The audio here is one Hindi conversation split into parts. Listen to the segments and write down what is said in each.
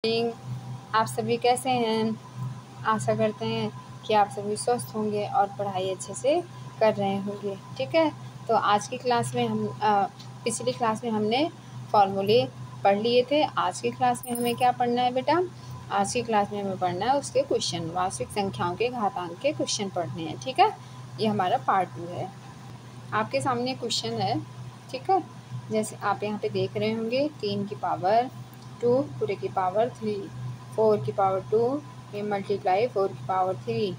मॉर्निंग। आप सभी कैसे हैं? आशा करते हैं कि आप सभी स्वस्थ होंगे और पढ़ाई अच्छे से कर रहे होंगे। ठीक है, तो आज की क्लास में हम पिछली क्लास में हमने फॉर्मूले पढ़ लिए थे। आज की क्लास में हमें क्या पढ़ना है बेटा? आज की क्लास में हमें पढ़ना है उसके क्वेश्चन, वास्तविक संख्याओं के घातांक के क्वेश्चन पढ़ने हैं। ठीक है, ये हमारा पार्ट 2 है। आपके सामने क्वेश्चन है, ठीक है, जैसे आप यहाँ पे देख रहे होंगे 3 की पावर 2 पूरे की पावर 3, 4 की पावर 2 ये मल्टीप्लाई 4 की पावर 3,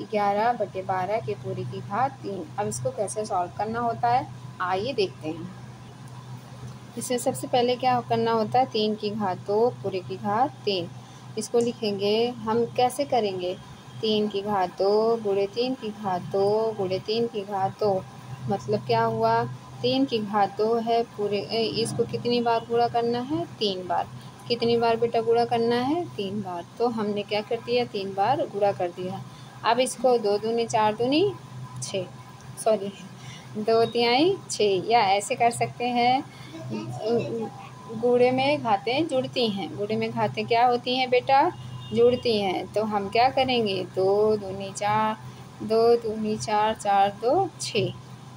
11/12 के पूरे की घात 3। अब इसको कैसे सॉल्व करना होता है आइए देखते हैं। इसमें सबसे पहले क्या करना होता है, 3 की घात 2 पूरे की घात 3। इसको लिखेंगे हम, कैसे करेंगे? 3 की घात 2 गुणे 3 की घात 2 गुणे 3 की घात 2, मतलब क्या हुआ? 3 की घात 2 है पूरे, इसको कितनी बार गुणा करना है? 3 बार। कितनी बार बेटा गुणा करना है? 3 बार। तो हमने क्या कर दिया? 3 बार गुणा कर दिया। अब इसको 2 दूनी 4 दूनी 6, सॉरी 2 तिहाई 6, या ऐसे कर सकते हैं, गुणे में घातें जुड़ती हैं। गुणे में घातें क्या होती हैं बेटा? जुड़ती हैं। तो हम क्या करेंगे? 2 दूनी 4, 2 दूनी 4, 4 2 6,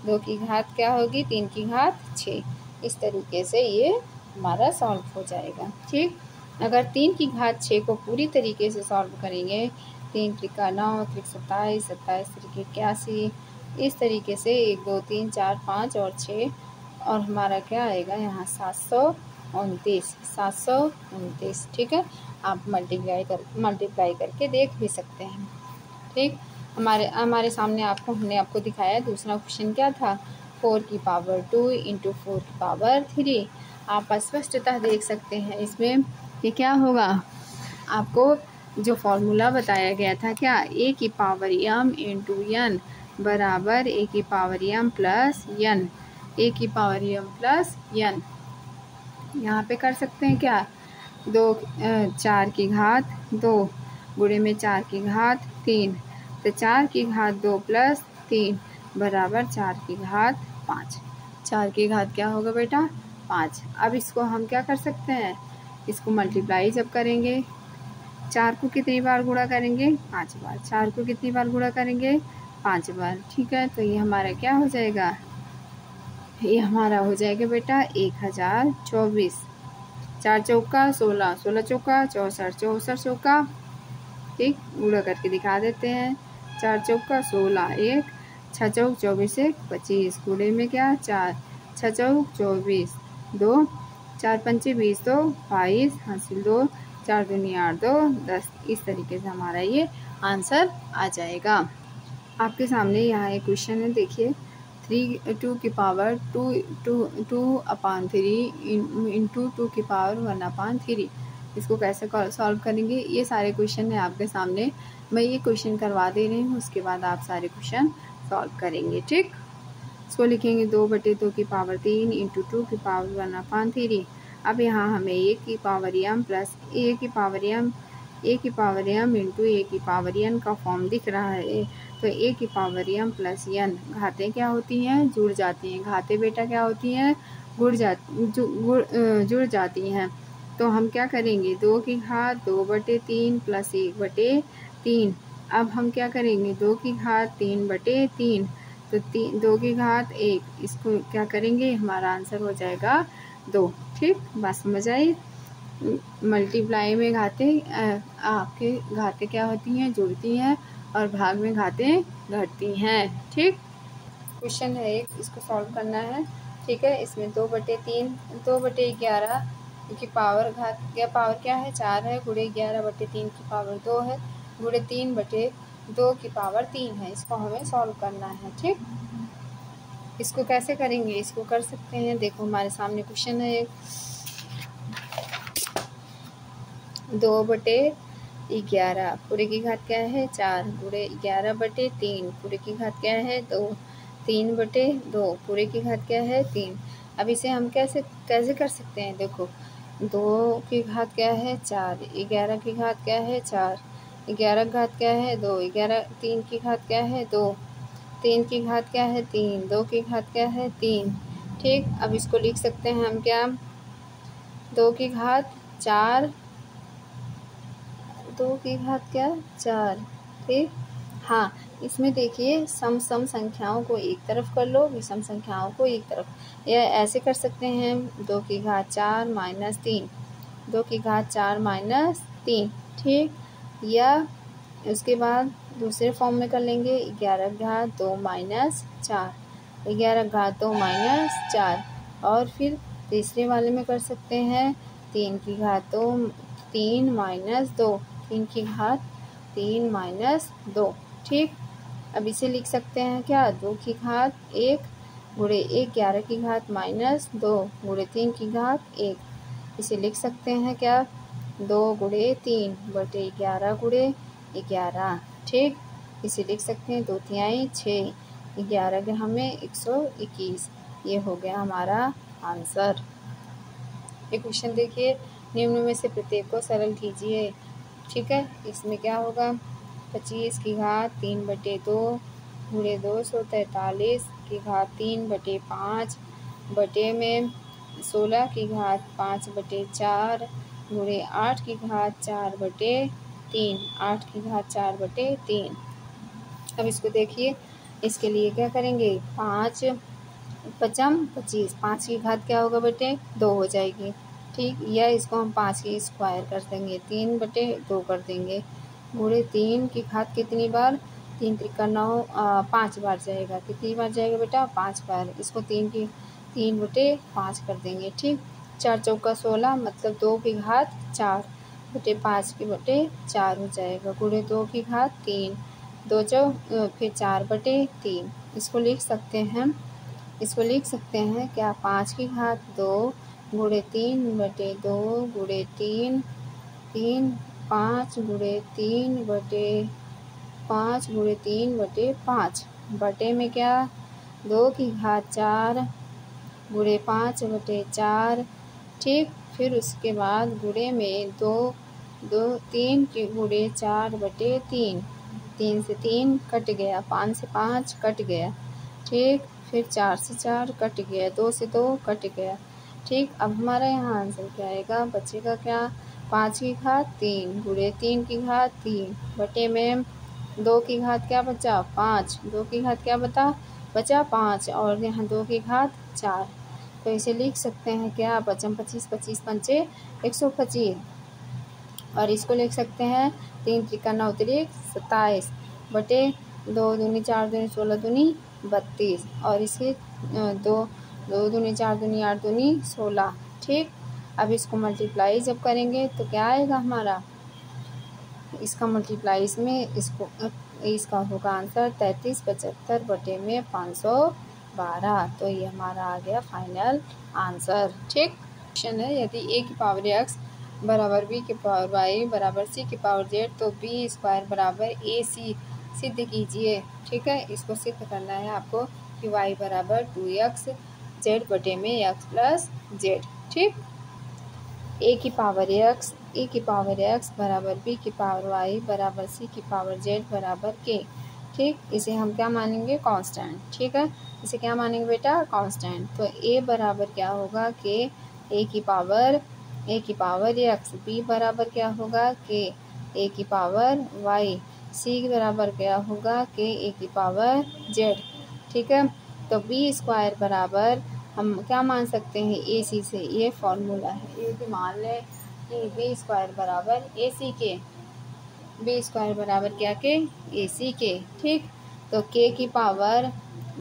2 की घात क्या होगी? 3 की घात 6। इस तरीके से ये हमारा सॉल्व हो जाएगा। ठीक, अगर 3 की घात 6 को पूरी तरीके से सॉल्व करेंगे, 3 त्रिका 9, 3 27, 27 त्रिक 81, इस तरीके से 1 2 3 4 5 और 6, और हमारा क्या आएगा यहाँ? 729। ठीक है, आप मल्टीप्लाई करके देख भी सकते हैं। ठीक, हमारे सामने हमने आपको दिखाया दूसरा क्वेश्चन क्या था? 4 की पावर 2 इंटू 4 की पावर 3। आप स्पष्टतः देख सकते हैं इसमें कि क्या होगा। आपको जो फॉर्मूला बताया गया था, क्या? a की पावर m इंटू n बराबर a की power m plus n, a की पावर m प्लस n। यहाँ पे कर सकते हैं क्या? 4 की घात 2 गुणे में 4 की घात 3, तो 4 की घात 2 प्लस 3 बराबर 4 की घात 5। 4 की घात क्या होगा बेटा? 5। अब इसको हम क्या कर सकते हैं? इसको मल्टीप्लाई जब करेंगे, 4 को कितनी बार गुणा करेंगे? 5 बार। 4 को कितनी बार गुणा करेंगे? 5 बार। ठीक है, तो ये हमारा क्या हो जाएगा? ये हमारा हो जाएगा बेटा 1024। 4 चौका 16, 16 चौका 64, 64 चौका, ठीक, गुणा करके दिखा देते हैं। 4 चौका 16, 1 6 चौक 24, 1 25, गुणे में क्या? 4 6 चौक 24, 2 4 पंचे 20, 2 22 हासिल 2, 4 दूनी 8 2 10। इस तरीके से हमारा ये आंसर आ जाएगा। आपके सामने यहाँ एक क्वेश्चन है, देखिए 2 की पावर 2/3 इंटू 2 की पावर 1/3। इसको कैसे सॉल्व करेंगे? ये सारे क्वेश्चन है आपके सामने, मैं ये क्वेश्चन करवा दे रही हूँ, उसके बाद आप सारे क्वेश्चन सॉल्व करेंगे। ठीक, इसको लिखेंगे 2/2 की पावर 3 इंटू 2 की पावर 1/3। अब यहाँ हमें a की पावर m प्लस a की पावर m इंटू a की पावर n का फॉर्म दिख रहा है। तो a की पावर m प्लस n, घातें क्या होती हैं? जुड़ जाती हैं। घातें बेटा क्या होती हैं? जुड़ जाती हैं। तो हम क्या करेंगे? 2 की घात 2/3 प्लस 1/3। अब हम क्या करेंगे? 2 की घात 3/3, तो 2 की घात 1, इसको क्या करेंगे? हमारा आंसर हो जाएगा 2। ठीक, बात समझ आई? मल्टीप्लाई में घातें आपके घातें क्या होती हैं? जुड़ती हैं, और भाग में घातें घटती हैं। ठीक, क्वेश्चन है एक, इसको सॉल्व करना है। ठीक है, इसमें 2/3 2/11 की पावर घात क्या? पावर क्या है? 4 है, गुणे 11/3 की पावर 2 है, गुणे 3/2 की पावर 3 है। इसको हमें सॉल्व करना है। ठीक, इसको कैसे करेंगे? इसको कर सकते हैं, देखो हमारे सामने क्वेश्चन है एक, 2/11 पूरे की घात क्या है? 4, गुणे 11/3 पूरे की घात क्या है? 2, 3/2 पूरे की घात क्या है? 3। अब इसे हम कैसे कर सकते हैं? देखो 2 की घात क्या है? 4, 11 की घात क्या है? 4, 11 की घात क्या है? 2, 3 की घात क्या है? 2, 3 की घात क्या है? 3, 2 की घात क्या है? 3। ठीक, अब इसको लिख सकते हैं हम क्या? 2 की घात 4 2 की घात क्या 4। ठीक, हाँ इसमें देखिए सम संख्याओं को एक तरफ कर लो, विषम संख्याओं को एक तरफ, या ऐसे कर सकते हैं 2 की घात 4 माइनस 3, 2 की घात 4 माइनस 3। ठीक, या उसके बाद दूसरे फॉर्म में कर लेंगे 11 घात 2 माइनस 4, 11 घात 2 माइनस 4। और फिर तीसरे वाले में कर सकते हैं 3 की घात 2 3 माइनस 2, 3 की घात 3 माइनस 2। ठीक, अब इसे लिख सकते हैं क्या 2 की घात 1 गुणे 1, 11 की घात माइनस 2 गुणे 3 की घात 1। इसे लिख सकते हैं क्या 2 गुणे 3 बटे 11 गुणे 11। ठीक, इसे लिख सकते हैं 2 तिहाई 6, 11 ग्राम में 121। ये हो गया हमारा आंसर। ये क्वेश्चन देखिए, निम्न में से प्रत्येक को सरल कीजिए। ठीक है, इसमें क्या होगा 25 की घात 3 बटे 2 गुणे 243 की घात 3 बटे 5 बटे में 16 की घात 5 बटे 4 गुणे 8 की घात 4 बटे 3, 8 की घात 4 बटे 3। अब इसको देखिए, इसके लिए क्या करेंगे 5 पचम 25, 5 की घात क्या होगा बेटे 2 हो जाएगी। ठीक, या इसको हम 5 की स्क्वायर कर देंगे, 3 बटे 2 कर देंगे गुणे 3 की घात कितनी बार 3 त्रिका 9 5 बार जाएगा। कितनी बार जाएगा बेटा 5 बार। इसको 3 बटे 5 कर देंगे। ठीक, 4 चौका 16 मतलब 2 की घात 4 बटे 5 की बटे 4 हो जाएगा गुणे 2 की घात 3, 2 फिर 4 बटे 3। इसको लिख सकते हैं क्या 5 की घात 2 गुणे 3 बटे 2 गुणे 3 5 गुणे 3 बटे 5 गुणे 3 बटे 5 बटे में क्या 2 की घात 4 गुणे 5 बटे 4। ठीक, फिर उसके बाद गुणे में 3 की गुणे 4 बटे 3, 3 से 3 कट गया, 5 से 5 कट गया। ठीक, फिर 4 से 4 कट गया, 2 से 2 कट गया। ठीक, अब हमारा यहाँ आंसर क्या आएगा, बचेगा क्या 5 की घात 3 गुणे 3 की घात 3 बटे में 2 की घात क्या बचा 5, 2 की घात क्या बचा 5 और यहाँ 2 की घात 4। तो इसे लिख सकते हैं क्या 25 25 25 पंचे 125, और इसको लिख सकते हैं 3 त्रिका 9 त्रिक 27 बटे 2 दूनी 4 दूनी 16 दूनी 32, और इसे 2 दूनी 4 दूनी 8 दूनी 16। ठीक, अब इसको मल्टीप्लाई जब करेंगे तो क्या आएगा हमारा, इसका मल्टीप्लाई इसमें इसका होगा आंसर 3375 बटे में 512। तो ये हमारा आ गया फाइनल आंसर। ठीक, क्वेश्चन है यदि a की पावर x बराबर b की पावर y बराबर c की पावर z तो b स्क्वायर बराबर ac सिद्ध कीजिए। ठीक है, इसको सिद्ध करना है आपको कि y बराबर 2x z बटे में x प्लस z। ठीक, a की पावर x बराबर b की पावर y बराबर c की पावर z बराबर k। ठीक, इसे हम क्या मानेंगे कांस्टेंट। ठीक है, इसे क्या मानेंगे बेटा कांस्टेंट। तो a बराबर क्या होगा k a की पावर x, b बराबर क्या होगा k a की पावर y, c बराबर क्या होगा k a की पावर z। ठीक है, तो b स्क्वायर बराबर हम क्या मान सकते हैं AC से, ये फॉर्मूला है। ये भी मान लें कि b स्क्वायर बराबर AC के, b स्क्वायर बराबर क्या के AC के। ठीक, तो k की पावर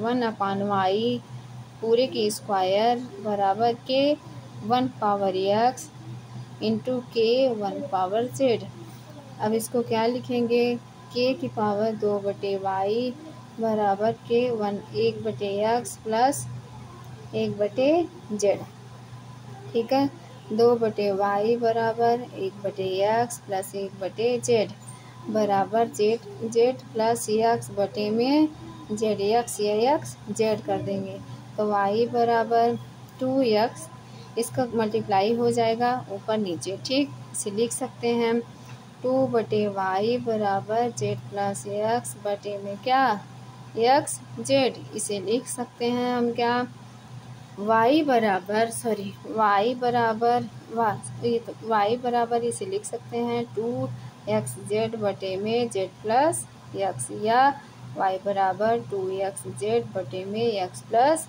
1/y पूरे की स्क्वायर बराबर k 1 power x into k 1 power z। अब इसको क्या लिखेंगे k की पावर 2 बटे y बराबर k 1 बटे x प्लस 1 बटे z। ठीक है, 2 बटे y बराबर 1 बटे x प्लस 1 बटे z बराबर z प्लस x बटे में z x या x z कर देंगे। तो y बराबर 2x, इसका मल्टीप्लाई हो जाएगा ऊपर नीचे। ठीक, इसे लिख सकते हैं 2 बटे y बराबर z प्लस x बटे में क्या x z। इसे लिख सकते हैं हम क्या y बराबर इसे लिख सकते हैं 2xz बटे में z प्लस x, या y बराबर 2xz बटे में x प्लस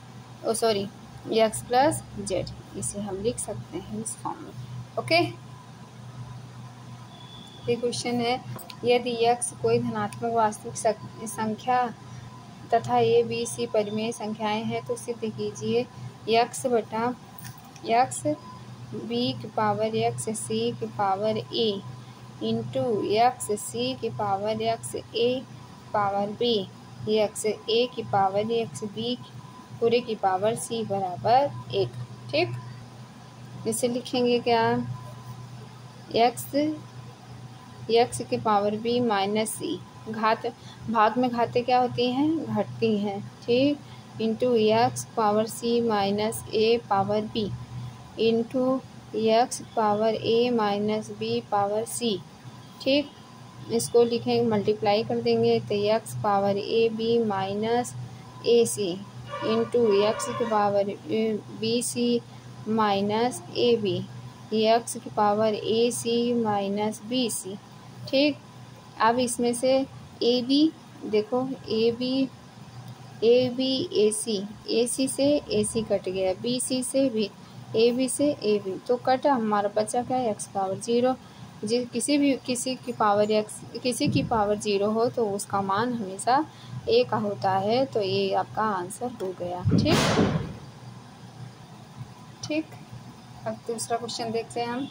z, इसे हम लिख सकते हैं इस फॉर्म में। ओके, ये क्वेश्चन है, यदि x कोई धनात्मक वास्तविक संख्या तथा a b c परिमेय संख्याएं हैं तो सिद्ध कीजिए x बटा x b की पावर x c की power a into x c की power x a power b x a की पावर x b पूरे की पावर c बराबर 1। ठीक, इसे लिखेंगे क्या, x की पावर b माइनस c, भाग में घातें क्या होती हैं, घटती हैं। ठीक, into x power c minus a power b into x power a minus b power c। ठीक, इसको लिखेंगे, मल्टीप्लाई कर देंगे तो x power a b minus a c into x की power b c minus a b x की power a c minus b c। ठीक, अब इसमें से ए बी देखो, ए बी ए सी से ए सी कट गया, बी सी से बी, ए बी से ए बी, तो कटा, हमारा बचा क्या, एक्स पावर 0। किसी की पावर 0 हो तो उसका मान हमेशा ए का होता है, तो ये आपका आंसर हो गया। ठीक, अब दूसरा क्वेश्चन देखते हैं हम।